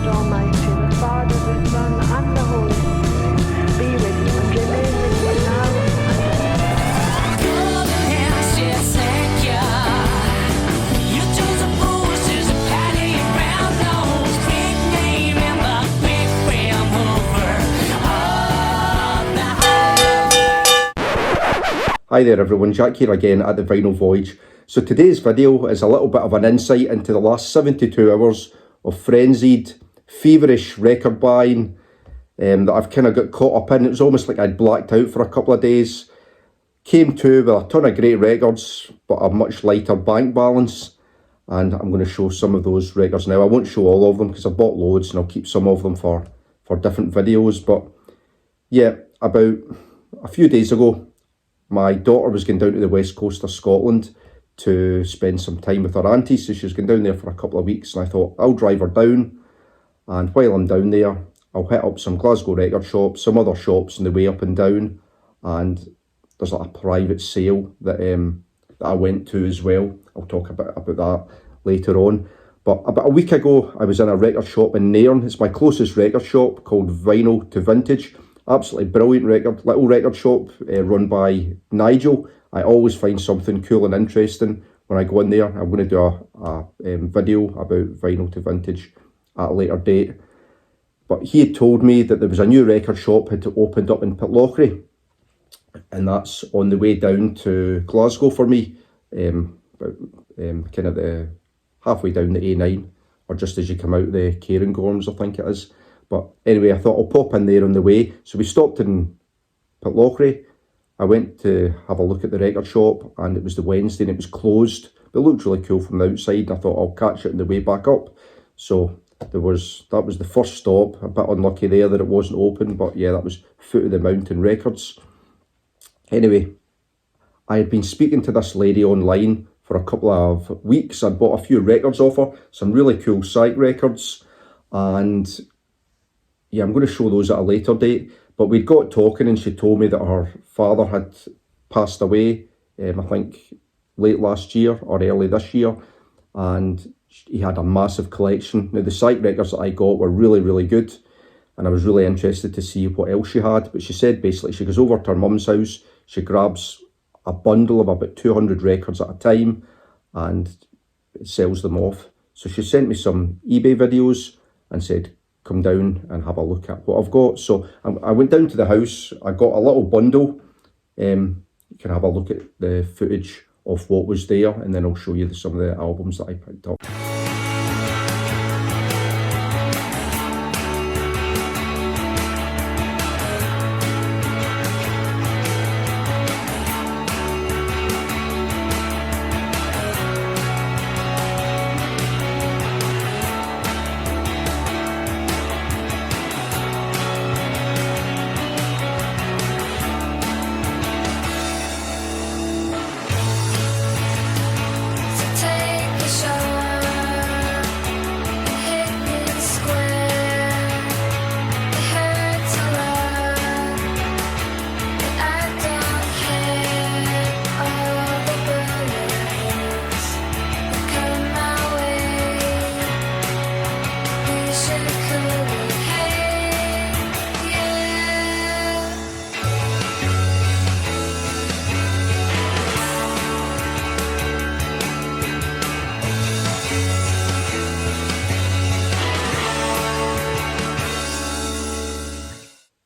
God Almighty, the Father, the Son, and the Holy Spirit, be with you and remain with you now and forever. Hi there everyone, Jack here again at the Vinyl Voyage. So today's video is a little bit of an insight into the last 72 hours of frenzied, feverish record buying that I've kind of got caught up in. It was almost like I'd blacked out for a couple of days. Came to with a ton of great records, but a much lighter bank balance. And I'm going to show some of those records now. I won't show all of them because I've bought loads and I'll keep some of them for different videos. But yeah, about a few days ago, my daughter was going down to the west coast of Scotland to spend some time with her auntie, so she was going down there for a couple of weeks, and I thought I'll drive her down, and while I'm down there I'll hit up some Glasgow record shops, some other shops on the way up and down, and there's like a private sale that I went to as well. I'll talk about that later on. But about a week ago I was in a record shop in Nairn. It's my closest record shop, called Vinyl to Vintage. Absolutely brilliant little record shop run by Nigel. I always find something cool and interesting when I go in there. I'm going to do a video about Vinyl to Vintage at a later date. But he had told me that there was a new record shop had opened up in Pitlochry, and that's on the way down to Glasgow for me, kind of the halfway down the A9, or just as you come out the Cairngorms, I think it is. But anyway, I thought I'll pop in there on the way. So we stopped in Pitlochry. I went to have a look at the record shop, and it was the Wednesday and it was closed. But it looked really cool from the outside. I thought I'll catch it on the way back up. So that was the first stop. A bit unlucky there that it wasn't open, but yeah, that was Foot of the Mountain Records. Anyway, I had been speaking to this lady online for a couple of weeks. I'd bought a few records off her, some really cool psych records, and yeah, I'm going to show those at a later date. But we'd got talking and she told me that her father had passed away, I think late last year or early this year, and he had a massive collection. Now the psych records that I got were really, really good, and I was really interested to see what else she had. But she said basically she goes over to her mum's house, she grabs a bundle of about 200 records at a time and sells them off. So she sent me some eBay videos and said, come down and have a look at what I've got. So I went down to the house. I got a little bundle. You can have a look at the footage of what was there, and then I'll show you some of the albums that I picked up.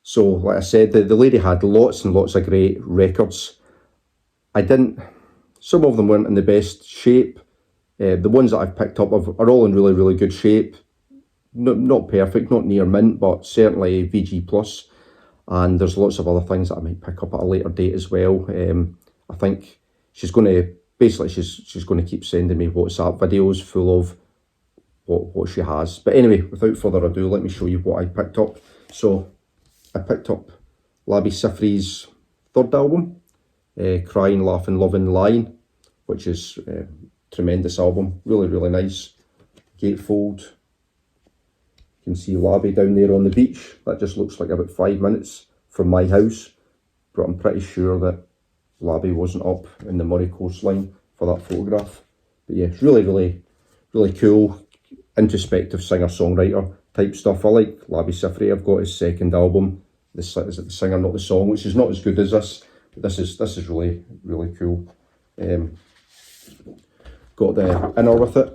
So, like I said, the lady had lots and lots of great records. Some of them weren't in the best shape. The ones that I've picked up are all in really, really good shape. Not perfect, not near mint, but certainly VG+. And there's lots of other things that I might pick up at a later date as well. I think she's going to keep sending me WhatsApp videos full of what she has. But anyway, without further ado, let me show you what I picked up. So I picked up Labi Siffre's third album, Crying, Laughing, Loving, Lying, which is a tremendous album, really, really nice. Gatefold. You can see Labi down there on the beach. That just looks like about 5 minutes from my house, but I'm pretty sure that Labi wasn't up in the Moray coastline for that photograph. But yeah, it's really, really, really cool. introspective singer-songwriter type stuff. I like Labby Sifry. I've got his second album, is it The Singer Not the Song, which is not as good as this, but this is really, really cool. Got the Inner with it.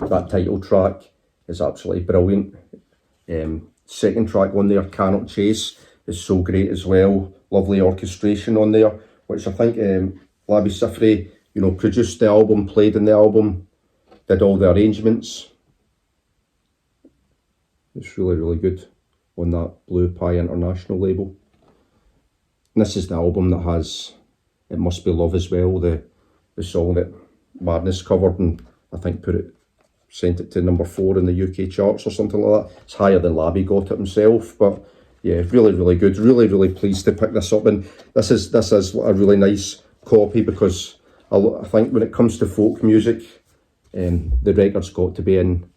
That title track is absolutely brilliant. Second track on there, Cannot Chase, is so great as well. Lovely orchestration on there, which I think Labby Sifry, you know, produced the album, played in the album, did all the arrangements. It's really, really good on that Blue Pie International label. And this is the album that has It Must Be Love as well, the song that Madness covered, and I think sent it to number 4 in the UK charts or something like that. It's higher than Labby got it himself, but yeah, really, really good. Really, really pleased to pick this up, and this is a really nice copy, because I think when it comes to folk music, the record's got to be in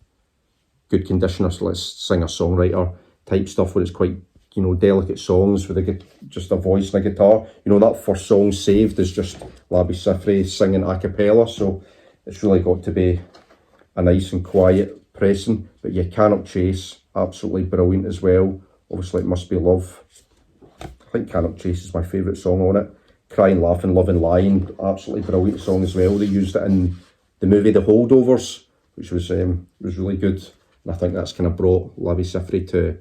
good condition, or singer-songwriter type stuff, where it's quite, you know, delicate songs with just a voice and a guitar. You know, that first song, Saved, is just Labby Sifry singing a cappella, so it's really got to be a nice and quiet pressing. But yeah, Cannot Chase, absolutely brilliant as well. Obviously, It Must Be Love. I think Cannot Chase is my favourite song on it. Crying, Laughing, Loving, Lying, absolutely brilliant song as well. They used it in the movie The Holdovers, which was really good. And I think that's kind of brought Labby Sifry to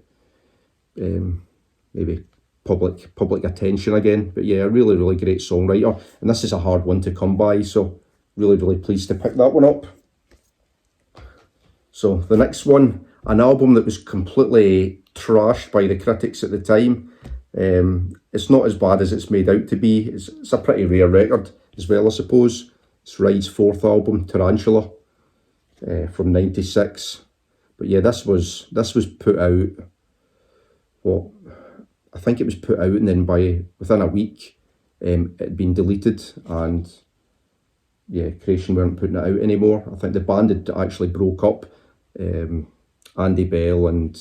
maybe public attention again. But yeah, a really, really great songwriter. And this is a hard one to come by, so really, really pleased to pick that one up. So the next one, an album that was completely trashed by the critics at the time. It's not as bad as it's made out to be. It's a pretty rare record as well, I suppose. It's Ride's 4th album, Tarantula, from '96. But yeah, this was put out. Well, I think it was put out, and then within a week, it had been deleted, and yeah, Creation weren't putting it out anymore. I think the band had actually broke up. Andy Bell and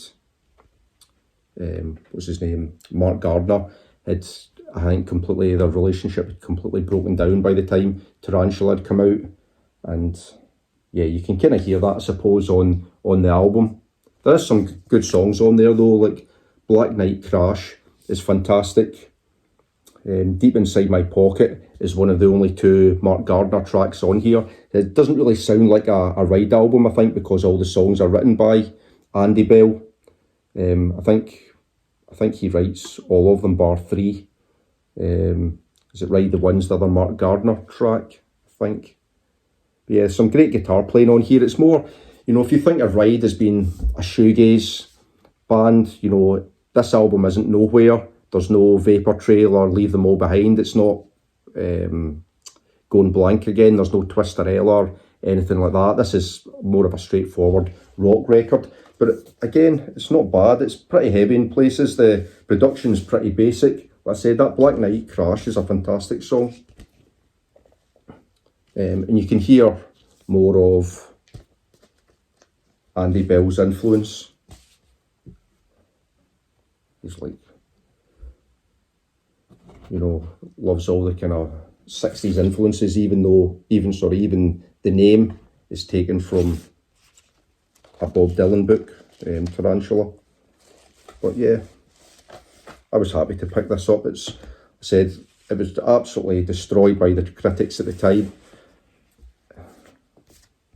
what's his name, Mark Gardner, had, I think, their relationship had completely broken down by the time Tarantula had come out. And yeah, you can kind of hear that, I suppose, on the album. There is some good songs on there though, like Black Knight Crash is fantastic. Deep Inside My Pocket is one of the only 2 Mark Gardner tracks on here. It doesn't really sound like a Ride album, I think, because all the songs are written by Andy Bell. I think he writes all of them bar 3. Is it Ride the Winds, the other Mark Gardner track, I think. But yeah, some great guitar playing on here. It's more, you know, if you think of Ride as being a shoegaze band, you know, this album isn't Nowhere. There's no Vapor Trail or Leave Them All Behind. It's not Going Blank Again. There's no Twister L or anything like that. This is more of a straightforward rock record. But again, it's not bad. It's pretty heavy in places. The production's pretty basic. Like I said, that Black Knight Crash is a fantastic song. And you can hear more of Andy Bell's influence. He's like, you know, loves all the kind of 60s influences, even the name is taken from a Bob Dylan book, Tarantula. But yeah, I was happy to pick this up. I said it was absolutely destroyed by the critics at the time,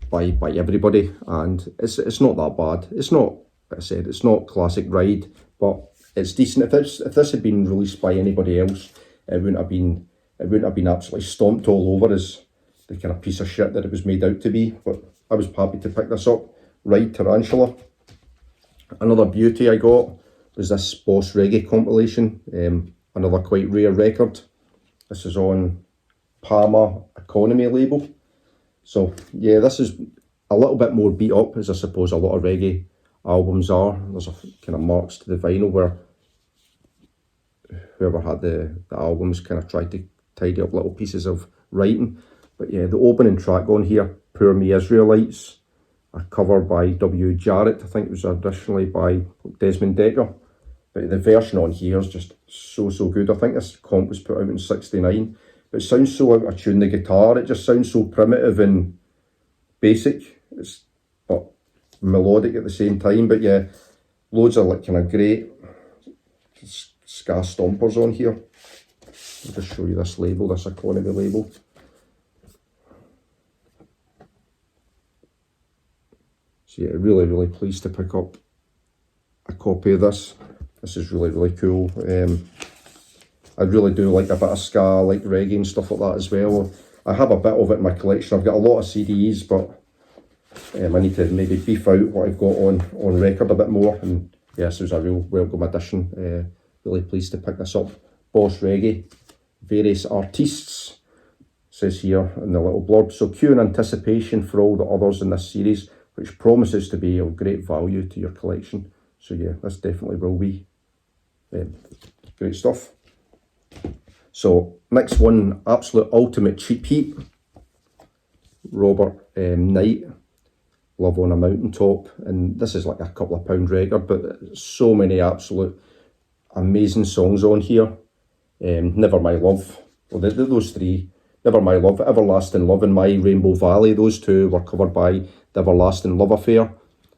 by everybody, and it's not that bad. It's not, like I said, it's not classic Ride, but it's decent. If this had been released by anybody else, it wouldn't have been absolutely stomped all over as the kind of piece of shit that it was made out to be. But I was happy to pick this up. Ride Tarantula. Another beauty I got was this Boss Reggae compilation. Another quite rare record. This is on Palma Economy label. So yeah, this is a little bit more beat up, as I suppose a lot of reggae albums are. There's a kind of marks to the vinyl where whoever had the albums kind of tried to tidy up little pieces of writing. But yeah, the opening track on here, Poor Me Israelites, a cover by W. Jarrett. I think it was originally by Desmond Decker. But the version on here is just so good. I think this comp was put out in '69. But it sounds so out of tune, the guitar. It just sounds so primitive and basic, but melodic at the same time. But yeah, loads of like kind of great ska stompers on here. I'll just show you this label, this economy label. So yeah, really pleased to pick up a copy of this. This is really cool. I really do like a bit of ska, like reggae and stuff like that as well. I have a bit of it in my collection. I've got a lot of CDs, but I need to maybe beef out what I've got on record a bit more. And yeah, this was a real welcome addition. Really pleased to pick this up. Boss Reggae, various artists, says here in the little blurb. So queue in anticipation for all the others in this series, which promises to be of great value to your collection. So yeah, this definitely will be great stuff. So next one, absolute ultimate cheap heap. Robert Knight, Love on a Mountaintop, and this is like a couple of pound record, but so many absolute amazing songs on here. Never My Love, well those three, Never My Love, Everlasting Love and My Rainbow Valley, those two were covered by The Everlasting Love Affair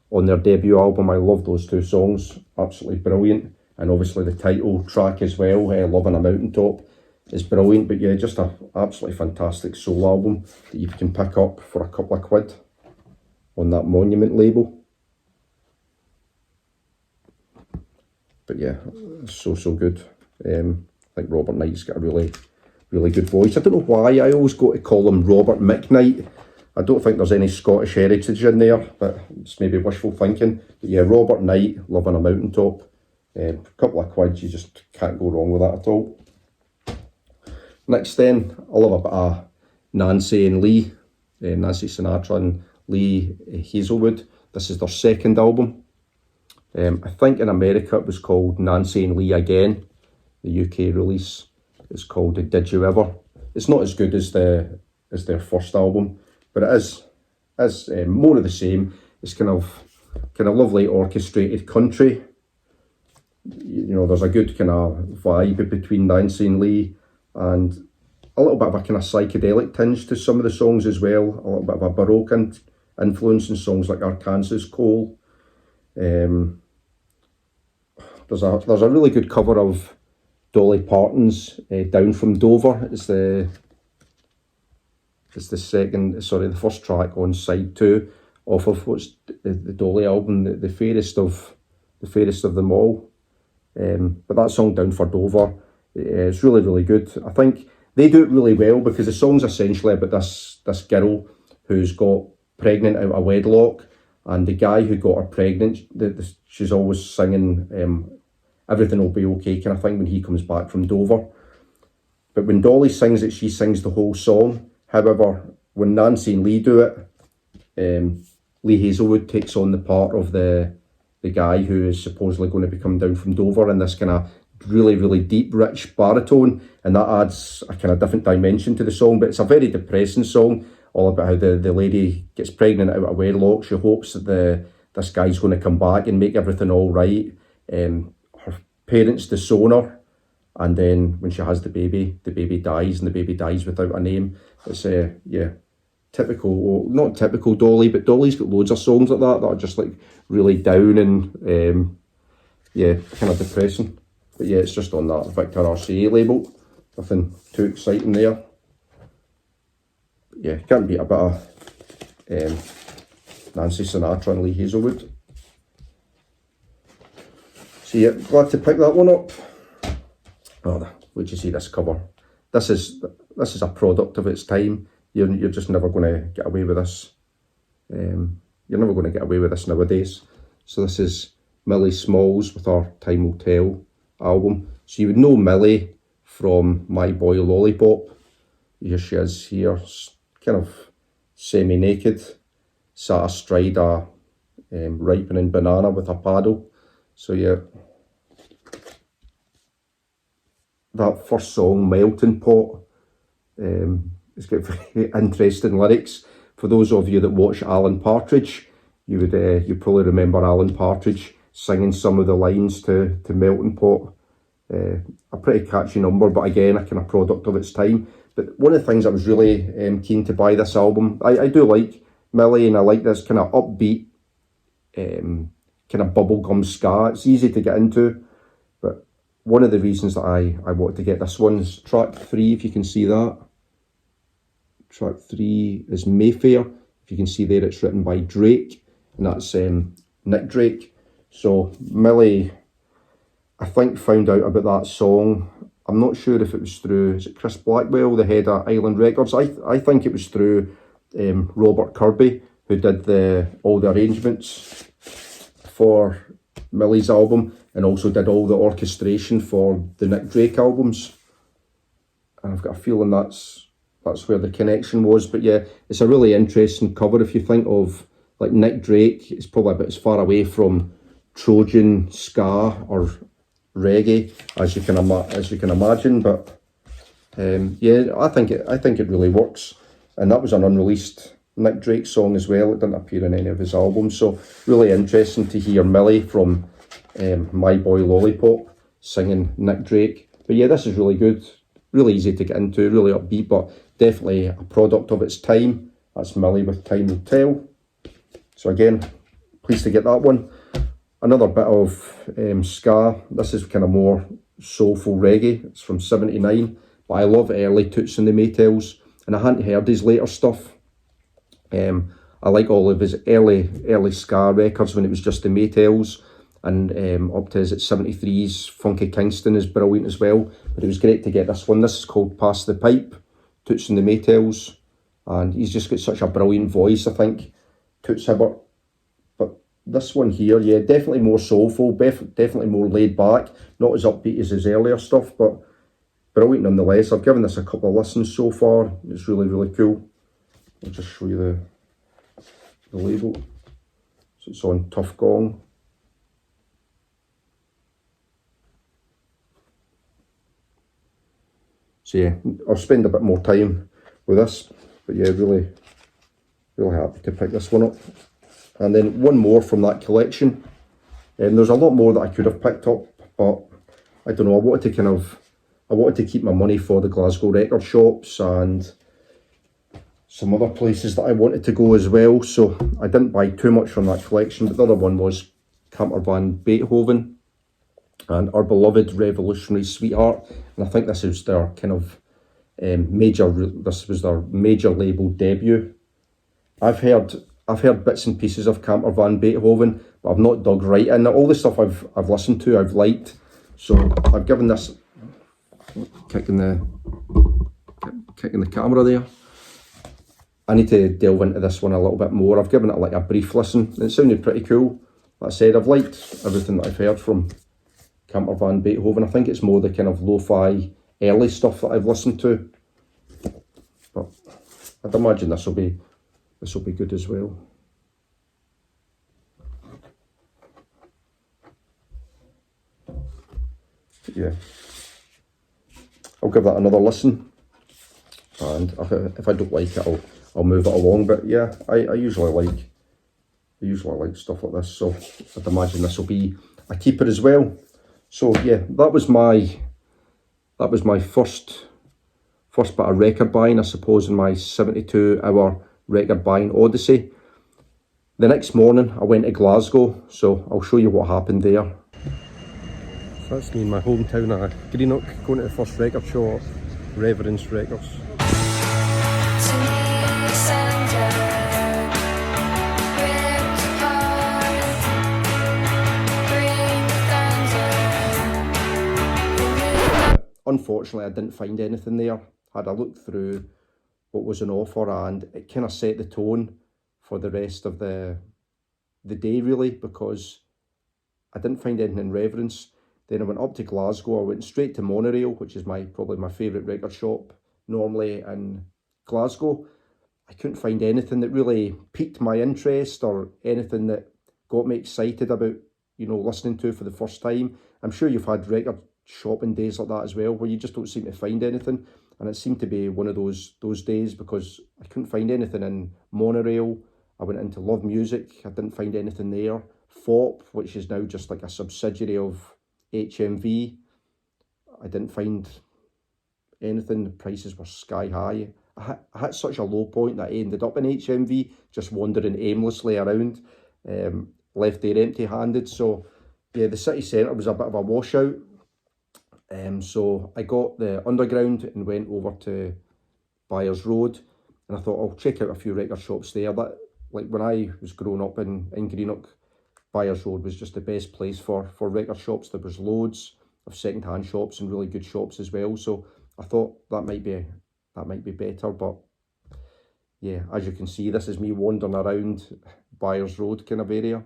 on their debut album. I love those two songs, absolutely brilliant. And obviously the title track as well, Love on a Mountaintop, is brilliant. But yeah, just an absolutely fantastic soul album that you can pick up for a couple of quid on that Monument label. But yeah, so good. I think Robert Knight's got a really good voice. I don't know why I always go to call him Robert McKnight. I don't think there's any Scottish heritage in there, but it's maybe wishful thinking. But yeah, Robert Knight, Love on a Mountaintop. A couple of quid, you just can't go wrong with that at all. Next then, I love a bit of Nancy and Lee, Nancy Sinatra and Lee Hazelwood. This is their second album. I think in America it was called Nancy and Lee Again. The UK release is called Did You Ever. It's not as good as their first album, but it is more of the same. It's kind of lovely orchestrated country. You know, there's a good kind of vibe between Nancy and Lee, and a little bit of a kind of psychedelic tinge to some of the songs as well. A little bit of a Baroque influence in songs like Arkansas Coal. There's a really good cover of Dolly Parton's Down from Dover. It's the first track on side 2 off of what's the Dolly album, the fairest of them all. But that song Down for Dover is really good. I think they do it really well because the song's essentially about this girl who's got pregnant out of wedlock, and the guy who got her pregnant, she's always singing Everything Will Be Okay kind of thing when he comes back from Dover. But when Dolly sings it, she sings the whole song. However, when Nancy and Lee do it, Lee Hazelwood takes on the part of the guy who is supposedly going to become down from Dover in this kind of really deep, rich baritone, and that adds a kind of different dimension to the song. But it's a very depressing song, all about how the lady gets pregnant out of wedlock. She hopes that this guy's going to come back and make everything all right. Her parents disown her, and then when she has the baby dies, and the baby dies without a name. It's typical, well, not typical Dolly, but Dolly's got loads of songs like that are just like really down and kind of depressing. But yeah, it's just on that Victor RCA label. Nothing too exciting there. But yeah, can't beat a bit of Nancy Sinatra and Lee Hazelwood. So yeah, glad to pick that one up. Oh, would you see this cover? This is a product of its time. You're just never going to get away with this. You're never going to get away with this nowadays. So this is Millie Smalls with her Time Will Tell album. So you would know Millie from My Boy Lollipop. Here she is here, kind of semi-naked, sat astride a ripening banana with a paddle. So yeah, that first song, Melting Pot, it's got very interesting lyrics. For those of you that watch Alan Partridge, you probably remember Alan Partridge singing some of the lines to Melting Pot. A pretty catchy number, but again, a kind of product of its time. But one of the things I was really keen to buy this album, I do like Millie, and I like this kind of upbeat, kind of bubblegum ska. It's easy to get into, but one of the reasons that I wanted to get this one is track 3, if you can see that. Track 3 is Mayfair. If you can see there, it's written by Drake, and that's Nick Drake. So Millie, I think, found out about that song. I'm not sure if it was through, is it Chris Blackwell, the head of Island Records? I think it was through Robert Kirby, who did all the arrangements for Millie's album, and also did all the orchestration for the Nick Drake albums. And I've got a feeling that's where the connection was. But yeah, it's a really interesting cover. If you think of like Nick Drake, it's probably about as far away from Trojan ska or reggae as you can imagine. But yeah, I think it really works. And that was an unreleased Nick Drake song as well. It didn't appear in any of his albums. So really interesting to hear Millie from My Boy Lollipop singing Nick Drake. But yeah, this is really good. Really easy to get into, really upbeat, but definitely a product of its time. That's Millie with Time Will Tell. So again, pleased to get that one. Another bit of ska. This is kind of more soulful reggae. It's from '79, but I love early Toots and the Maytals, and I hadn't heard his later stuff. I like all of his early ska records when it was just the Maytals, and up to his 73's Funky Kingston is brilliant as well. But it was great to get this one. This is called Pass the Pipe, Toots and the Maytals, and he's just got such a brilliant voice, I think, Toots Hibbert. But this one here, yeah, definitely more soulful, definitely more laid back, not as upbeat as his earlier stuff, but brilliant nonetheless. I've given this a couple of listens so far. It's really, really cool. I'll just show you the label. So it's on Tough Gong. So yeah, I'll spend a bit more time with this, but yeah, really, really happy to pick this one up. And then one more from that collection. There's a lot more that I could have picked up, but I don't know, I wanted to keep my money for the Glasgow record shops and some other places that I wanted to go as well, so I didn't buy too much from that collection. But the other one was Camper Van Beethoven and Our Beloved Revolutionary Sweetheart, and I think this is their kind of this was their major label debut. I've heard bits and pieces of Camper Van Beethoven, but I've not dug right in. All the stuff I've listened to, I've liked, so I've given this kicking the camera there. I need to delve into this one a little bit more. I've given it like a brief listen, and it sounded pretty cool. Like I said, I've liked everything that I've heard from Camper Van Beethoven. I think it's more the kind of lo-fi early stuff that I've listened to, but I'd imagine this will be good as well. Yeah, I'll give that another listen, and if I don't like it, I'll move it along. But yeah, I usually like stuff like this, so I'd imagine this will be a keeper as well. So yeah, that was my first bit of record buying, I suppose, in my 72-hour record buying odyssey. The next morning I went to Glasgow, so I'll show you what happened there. So that's me in my hometown of Greenock, going to the first record show, Reverence Records. Unfortunately, I didn't find anything there. I had a look through what was on offer, and it kind of set the tone for the rest of the day, really, because I didn't find anything in Reverence. Then I went up to Glasgow. I went straight to Monorail, which is probably my favourite record shop normally in Glasgow. I couldn't find anything that really piqued my interest or anything that got me excited about, listening to for the first time. I'm sure you've had record shopping days like that as well, where you just don't seem to find anything, and it seemed to be one of those days, because I couldn't find anything in Monorail. I went into Love Music, I didn't find anything there. FOP, which is now just like a subsidiary of HMV, I didn't find anything. The prices were sky high. I hit such a low point that I ended up in HMV, just wandering aimlessly around, left there empty-handed. So yeah, the city centre was a bit of a washout. So I got the underground and went over to Byers Road, and I thought I'll check out a few record shops there. That, like, when I was growing up in Greenock, Byers Road was just the best place for record shops. There was loads of second-hand shops and really good shops as well. So I thought that might be better. But yeah, as you can see, this is me wandering around Byers Road kind of area.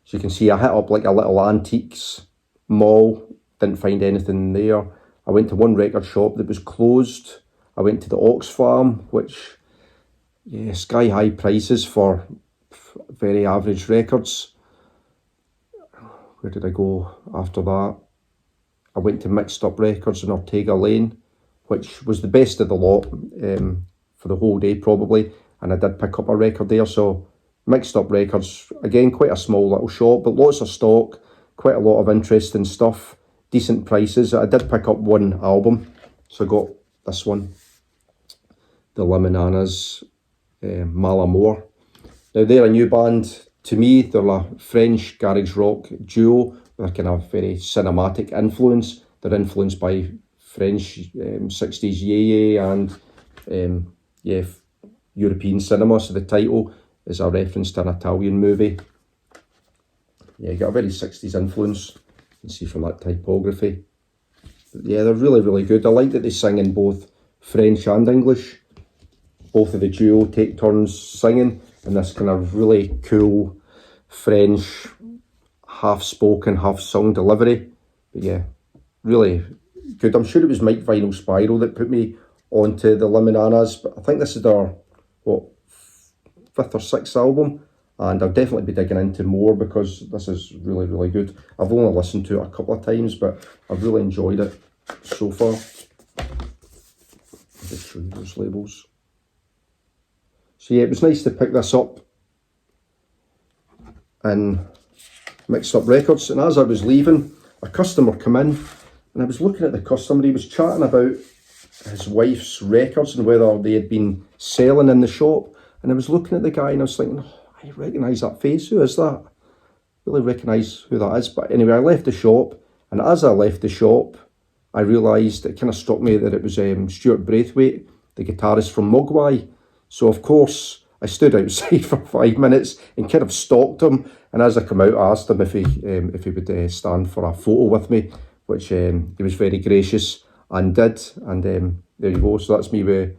So you can see I hit up like a little antiques mall, didn't find anything there. I went to one record shop that was closed. I went to the Ox Farm, which, yeah, sky high prices for very average records. Where did I go after that? I went to Mixed Up Records in Ortega Lane, which was the best of the lot for the whole day probably, and I did pick up a record there. So Mixed Up Records, again, quite a small little shop, but lots of stock, quite a lot of interesting stuff, decent prices. I did pick up one album, so I got this one, the Lemonana's Malamore. Now they're a new band to me. They're a French garage rock duo with a kind of very cinematic influence. They're influenced by French 60s yeye and European cinema, so the title is a reference to an Italian movie. Yeah, you got a very 60s influence, you can see from that typography. But yeah, they're really, really good. I like that they sing in both French and English. Both of the duo take turns singing in this kind of really cool French, half-spoken, half-sung delivery. But yeah, really good. I'm sure it was Mike Vinyl Spiral that put me onto the Lemonanas, but I think this is their, fifth or sixth album, and I'll definitely be digging into more because this is really, really good. I've only listened to it a couple of times, but I've really enjoyed it so far. I'll just show you those labels. So yeah, it was nice to pick this up in Mixed Up Records, and as I was leaving, a customer came in, and I was looking at the customer. He was chatting about his wife's records and whether they had been selling in the shop. And I was looking at the guy and I was thinking, oh, I recognise that face. Who is that? Really recognise who that is. But anyway, I left the shop, and as I left the shop, I realised, it kind of struck me that it was Stuart Braithwaite, the guitarist from Mogwai. So of course, I stood outside for 5 minutes and kind of stalked him. And as I come out, I asked him if he would stand for a photo with me, which he was very gracious and did. And there you go. So that's me with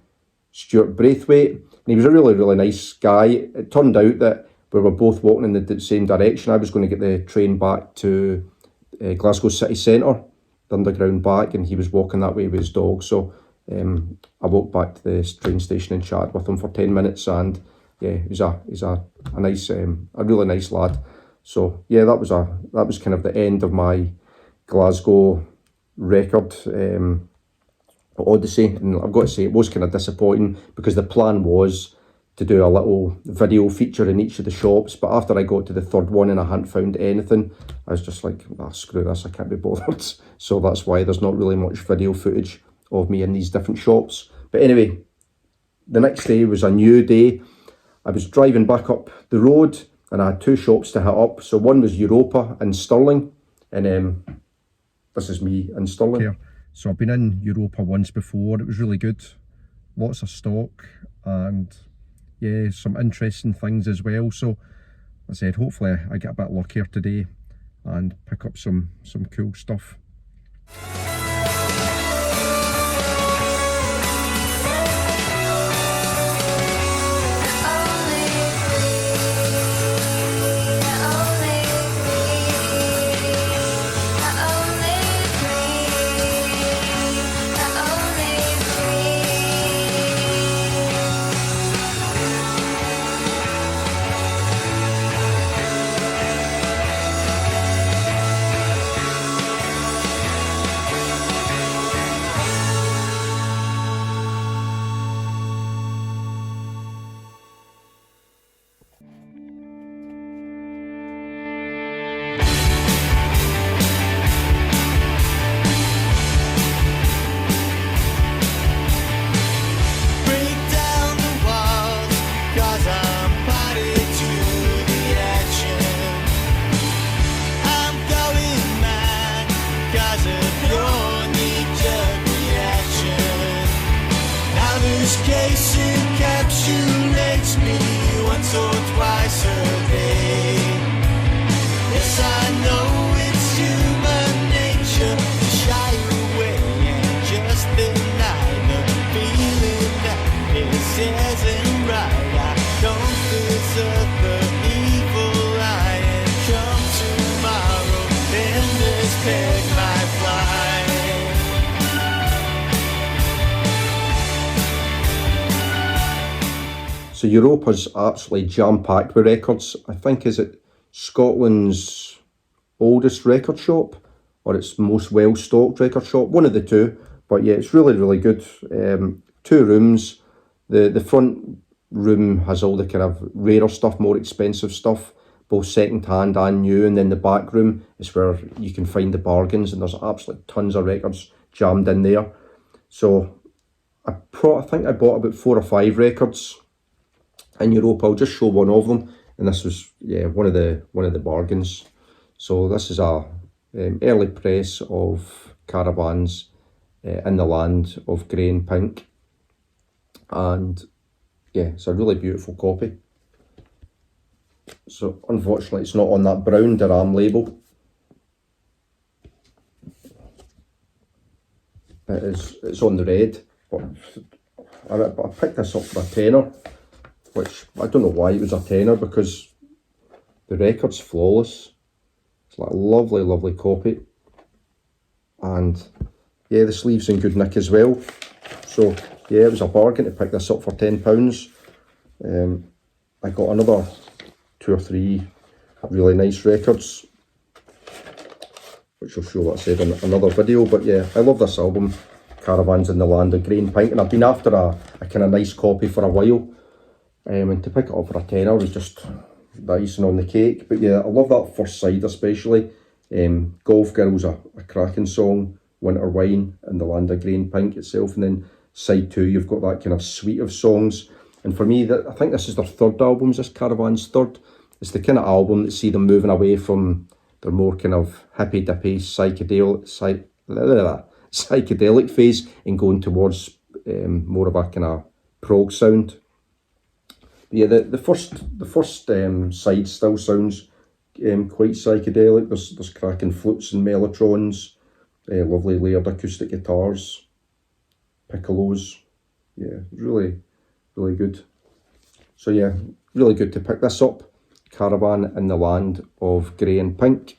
Stuart Braithwaite. And he was a really, really nice guy. It turned out that we were both walking in the same direction. I was going to get the train back to Glasgow city centre, the underground back, and he was walking that way with his dog. So I walked back to the train station and chatted with him for 10 minutes, and yeah, he's a nice, a really nice lad. So yeah, that was kind of the end of my Glasgow record odyssey, and I've got to say it was kind of disappointing because the plan was to do a little video feature in each of the shops, but after I got to the third one and I hadn't found anything, I was just like, screw this, I can't be bothered. So that's why there's not really much video footage of me in these different shops. But anyway, the next day was a new day. I was driving back up the road and I had two shops to hit up. So one was Europa in Stirling, and this is me in Stirling. Okay. So I've been in Europa once before. It was really good. Lots of stock and yeah, some interesting things as well. So I said, hopefully I get a bit luckier today and pick up some cool stuff. Case encapsulates me once or twice a day. Yes, I know it's human nature to shy away and just deny the feeling that this isn't right. I don't deserve the evil I am. Come tomorrow, then this peg might fly. So Europa's absolutely jam-packed with records. I think, is it Scotland's oldest record shop, or its most well-stocked record shop? One of the two. But yeah, it's really, really good. 2 rooms. The front room has all the kind of rarer stuff, more expensive stuff, both second-hand and new. And then the back room is where you can find the bargains, and there's absolutely tons of records jammed in there. So I think I bought about 4 or 5 records in Europa. I'll just show one of them, and this was one of the bargains. So this is a early press of Caravans in the Land of Grey and Pink, and yeah, it's a really beautiful copy. So unfortunately it's not on that brown Durham label. It's on the red, but I picked this up for a tenner, which I don't know why it was a tenner, because the record's flawless. It's like a lovely, lovely copy. And yeah, the sleeve's in good nick as well. So yeah, it was a bargain to pick this up for £10. I got another 2 or 3 really nice records, which I'll show, what I said, in another video. But yeah, I love this album, Caravans in the Land of Grey and Pink, and I've been after a kind of nice copy for a while. And to pick it up for a tenner was just the icing on the cake. But yeah, I love that first side especially. Golf Girl's a cracking song, Winter Wine and the Land of Grey and Pink itself. And then side 2, you've got that kind of suite of songs. And for me, I think this is their 3rd album, this Caravan's 3rd. It's the kind of album that see them moving away from their more kind of hippy-dippy psychedelic phase and going towards more of a kind of prog sound. But yeah, the first side still sounds quite psychedelic. There's cracking flutes and mellotrons, lovely layered acoustic guitars, piccolos. Yeah, really, really good. So yeah, really good to pick this up. Caravan in the Land of Grey and Pink.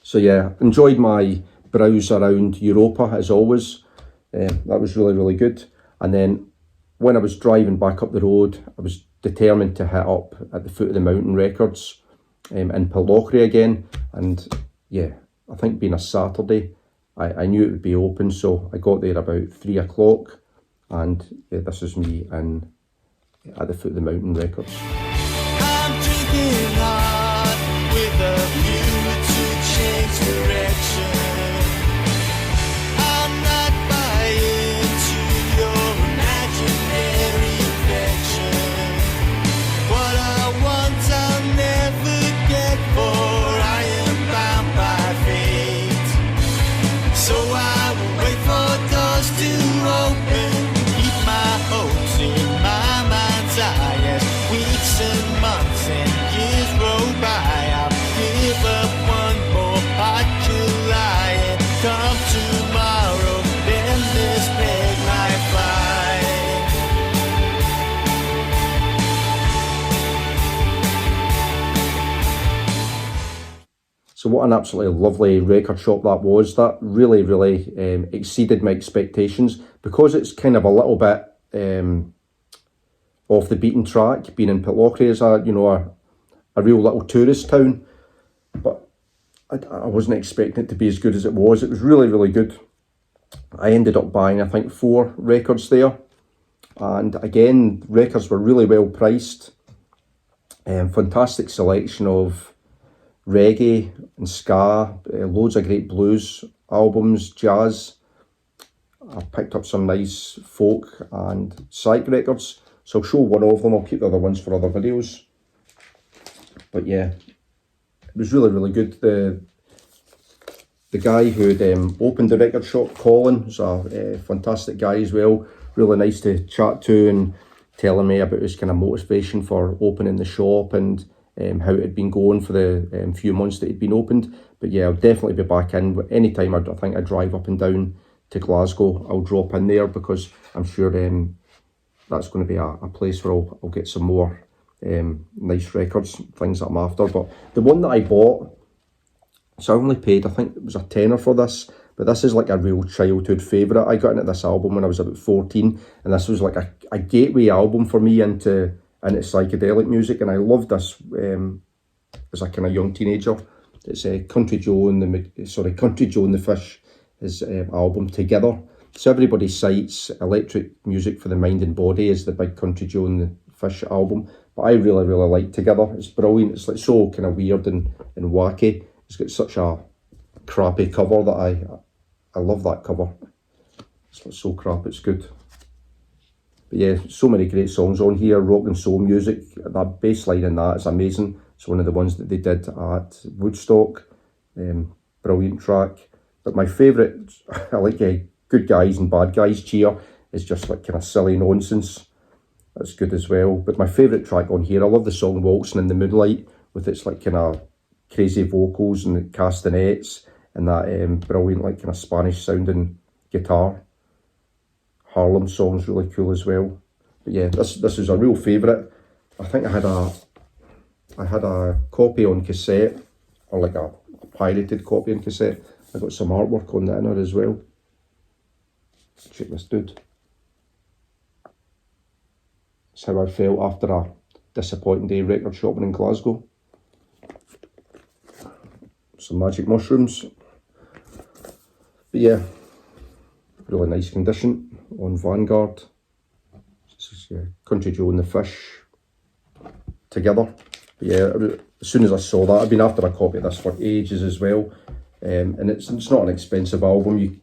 So yeah, enjoyed my browse around Europa as always. That was really, really good. And then when I was driving back up the road, I was determined to hit up at the Foot of the Mountain Records in Pitlochry again. And yeah, I think being a Saturday, I knew it would be open, so I got there about 3 o'clock. And yeah, this is me at the Foot of the Mountain Records. I'm drinking hard with a view to change direction. I'm not buying to your imaginary affection. What I want I'll never get, for I am bound by fate. So I will wait for doors to open, keep my hopes in my mind's eye as weeks and months and years tomorrow, then this peg might fly. So what an absolutely lovely record shop that was. That really, really exceeded my expectations, because it's kind of a little bit off the beaten track. Being in Pitlochry is a real little tourist town, but I wasn't expecting it to be as good as it was. It was really, really good. I ended up buying, I think, 4 records there, and again, records were really well priced. Fantastic selection of reggae and ska, loads of great blues albums, jazz. I picked up some nice folk and psych records, so I'll show one of them. I'll keep the other ones for other videos. But yeah, it was really, really good. The guy who had opened the record shop, Colin, was a fantastic guy as well. Really nice to chat to, and telling me about his kind of motivation for opening the shop and how it had been going for the few months that it had been opened. But yeah, I'll definitely be back in. Anytime I think I drive up and down to Glasgow, I'll drop in there, because I'm sure that's going to be a place where I'll get some more nice records, things that I'm after. But the one that I bought, so I only paid, I think it was a tenner for this, but this is like a real childhood favourite. I got into this album when I was about 14, and this was like a gateway album for me into psychedelic music, and I loved this as a kind of young teenager. It's Country Joe and the Fish, his album Together. So everybody cites Electric Music for the Mind and Body as the big Country Joe and the Fish album, but I really, really like Together. It's brilliant. It's like so kind of weird and wacky. It's got such a crappy cover that I love that cover. It's like so crap, it's good. But yeah, so many great songs on here. Rock and soul music, that bass line in that is amazing. It's one of the ones that they did at Woodstock. Brilliant track. But my favourite, I like Good Guys and Bad Guys Cheer, is just like kind of silly nonsense. That's good as well. But my favourite track on here, I love the song Waltzing in the Moonlight, with its like kind of crazy vocals and the castanets and that brilliant like kind of Spanish sounding guitar. Harlem song's really cool as well. But yeah, this is a real favourite. I think I had a copy on cassette, or like a pirated copy on cassette. I got some artwork on the inner as well. Check this dude. That's how I felt after a disappointing day record shopping in Glasgow. Some magic mushrooms. But yeah, really nice condition on Vanguard. This is Country Joe and the Fish, Together. But yeah, as soon as I saw that, I've been after a copy of this for ages as well. And it's not an expensive album. You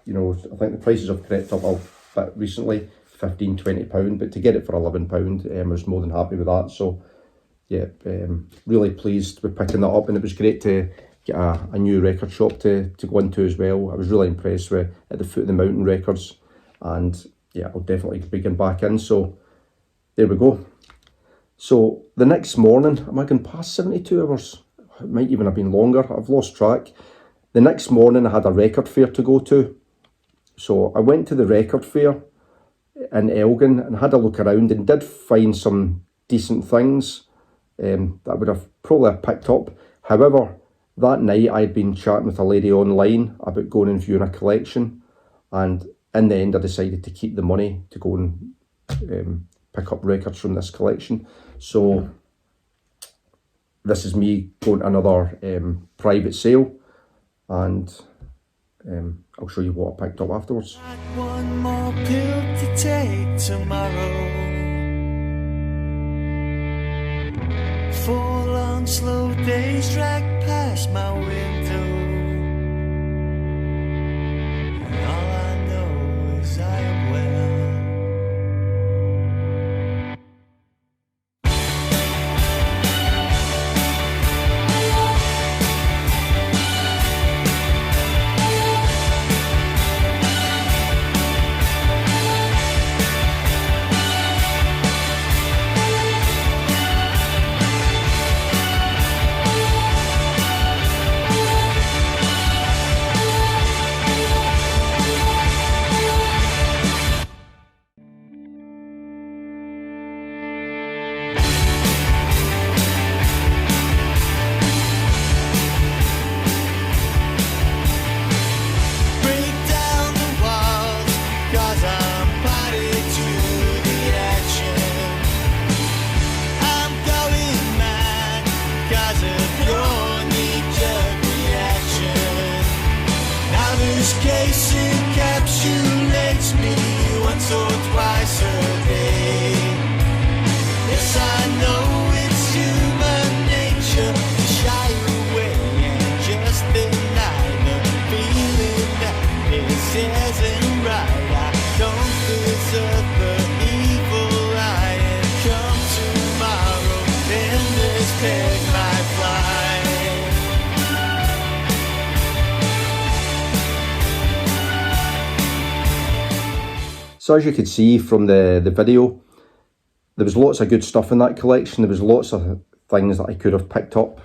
know, I think the prices have crept up a bit recently, £15-20, but to get it for £11, I was more than happy with that. So yeah, really pleased with picking that up, and it was great to get a new record shop to go into as well. I was really impressed with At the Foot of the Mountain Records, and yeah, I'll definitely be getting back in. So there we go. So the next morning, am I going past 72 hours? It might even have been longer. I've lost track. The next morning I had a record fair to go to. So I went to the record fair in Elgin and had a look around, and did find some decent things that I would have probably picked up. However, that night I had been chatting with a lady online about going and viewing a collection, and in the end I decided to keep the money to go and pick up records from this collection. So this is me going to another private sale, and I'll show you what I picked up afterwards. One more pill to take tomorrow. 4 long slow days drag past my window. All I know is I am well. case encapsulates me once or twice a day. Yes, I know it's human nature to shy away and just deny the feeling that this isn't right. I don't deserve the evil I am. Come tomorrow, then this peg might fly. So as you could see from the video, there was lots of good stuff in that collection. There was lots of things that I could have picked up.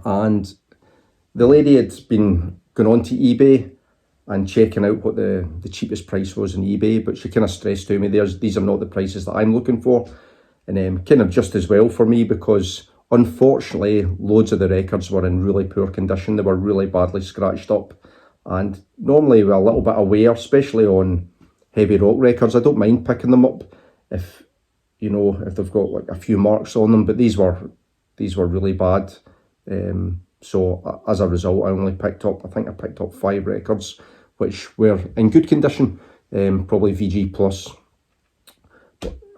And the lady had been going on to eBay and checking out what the cheapest price was on eBay, but she kind of stressed to me, these are not the prices that I'm looking for. And kind of just as well for me, because unfortunately loads of the records were in really poor condition. They were really badly scratched up. And normally with a little bit of wear, especially on heavy rock records, I don't mind picking them up if, you know, if they've got like a few marks on them, but these were really bad. So as a result, I only picked up, I think I picked up 5 records, which were in good condition, probably VG plus.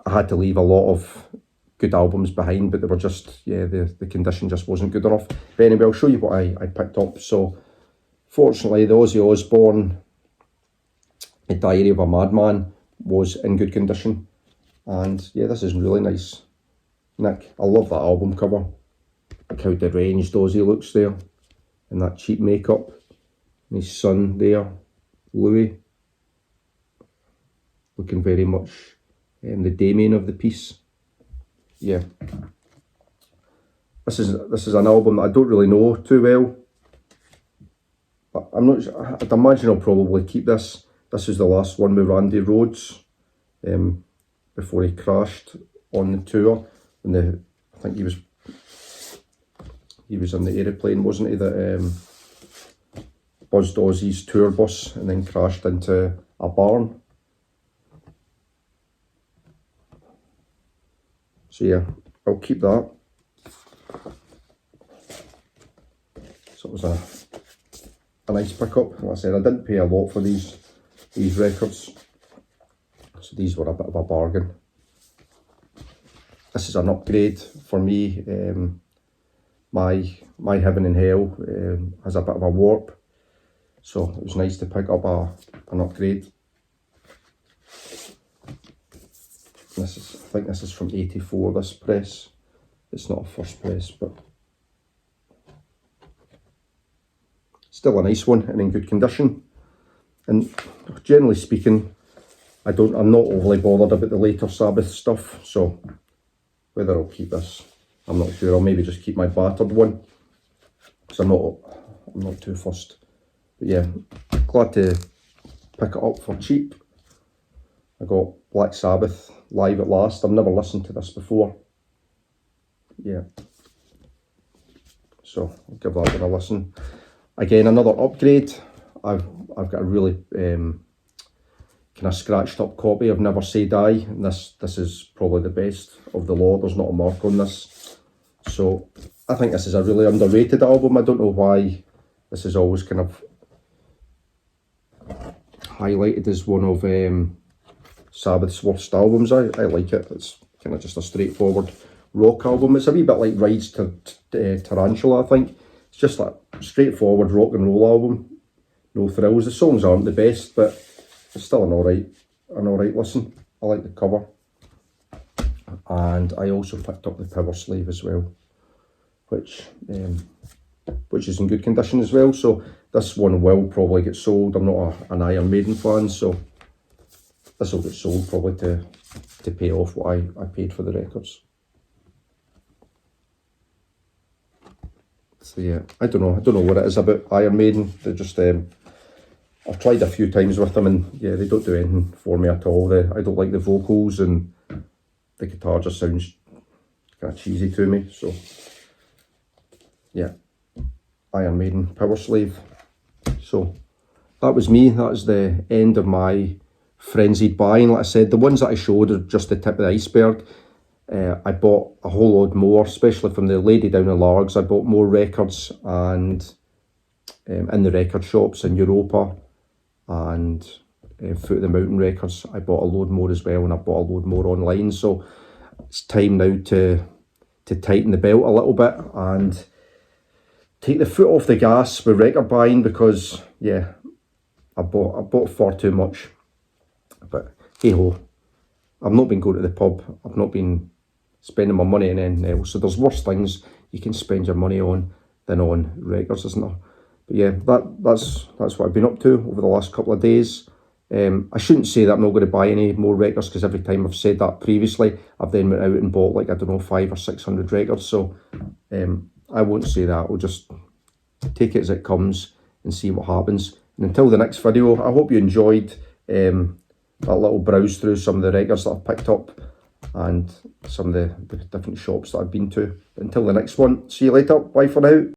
I had to leave a lot of good albums behind, but they were just, yeah, the condition just wasn't good enough. But anyway, I'll show you what I picked up. So fortunately, the Ozzy Osbourne A Diary of a Madman was in good condition. And yeah, this is really nice. Nick, I love that album cover. Look how deranged Ozzy looks there in that cheap makeup. And his son there, Louis, looking very much the Damien of the piece. Yeah, this is an album that I don't really know too well, but I'm not sure. I'd imagine I'll probably keep this. This is the last one with Randy Rhoads, before he crashed on the tour. When I think he was on the aeroplane, wasn't he, that buzzed Ozzy's tour bus and then crashed into a barn. So yeah, I'll keep that. So it was a nice pickup. Like I said, I didn't pay a lot for these records, so these were a bit of a bargain. This is an upgrade for me. My Heaven and Hell has a bit of a warp, so it was nice to pick up an upgrade. I think this is from '84, this press. It's not a first press, but still a nice one and in good condition. And generally speaking, I'm not overly bothered about the later Sabbath stuff, so whether I'll keep this, I'm not sure. I'll maybe just keep my battered one, because I'm not too fussed. But yeah, glad to pick it up for cheap. I got Black Sabbath Live at Last. I've never listened to this before. Yeah, so I'll give that one a listen. Again, another upgrade. I've got a really kind of scratched up copy of Never Say Die, and this is probably the best of the lot. There's not a mark on this, so I think this is a really underrated album. I don't know why this is always kind of highlighted as one of Sabbath's worst albums. I like it. It's kind of just a straightforward rock album. It's a wee bit like Rides to Tarantula, I think. It's just like straightforward rock and roll album. No thrills. The songs aren't the best, but it's still an alright listen. I like the cover. And I also picked up the Power Slave as well, which is in good condition as well. So this one will probably get sold. I'm not an Iron Maiden fan, so this will get sold probably to pay off what I paid for the records. So yeah, I don't know what it is about Iron Maiden. They just I've tried a few times with them, and yeah, they don't do anything for me at all. I don't like the vocals, and the guitar just sounds kind of cheesy to me. So yeah, Iron Maiden, Power Slave. So that was me. That is the end of my frenzied buying. Like I said, the ones that I showed are just the tip of the iceberg. I bought a whole lot more, especially from the lady down in Largs. I bought more records, and in the record shops in Europa and Foot of the Mountain Records. I bought a load more as well, and I bought a load more online. So it's time now to tighten the belt a little bit and take the foot off the gas with record buying, because yeah, I bought far too much. But hey ho, I've not been going to the pub, I've not been spending my money on anything else. So there's worse things you can spend your money on than on records, isn't there? But yeah, that's what I've been up to over the last couple of days. I shouldn't say that I'm not going to buy any more records, because every time I've said that previously, I've then went out and bought, like, I don't know, 500 or 600 records. So I won't say that. We'll just take it as it comes and see what happens. And until the next video, I hope you enjoyed that little browse through some of the records that I've picked up and some of the different shops that I've been to. But until the next one, see you later. Bye for now.